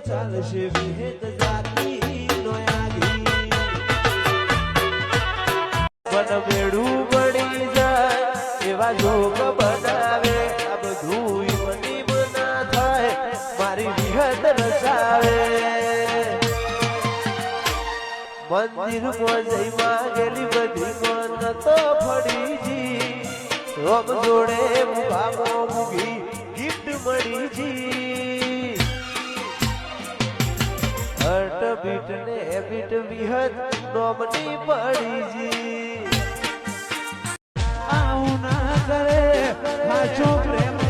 ચાલશે વિહેત જાતી નો આગી મન બેડું પડી જાય એવા જોગ બનાવે આ બધું મની બના થાય મારી વિહત રચાવે મંદિર જઈ માંગેલી બધી મન તો ફડીજી રોમ જોડે મુભામો મુગી ગિફ્ટ મળીજી હટ બીટ ને બીટ વિહત નોમની પડીજી આવું ના કરે સાચો પ્રેમ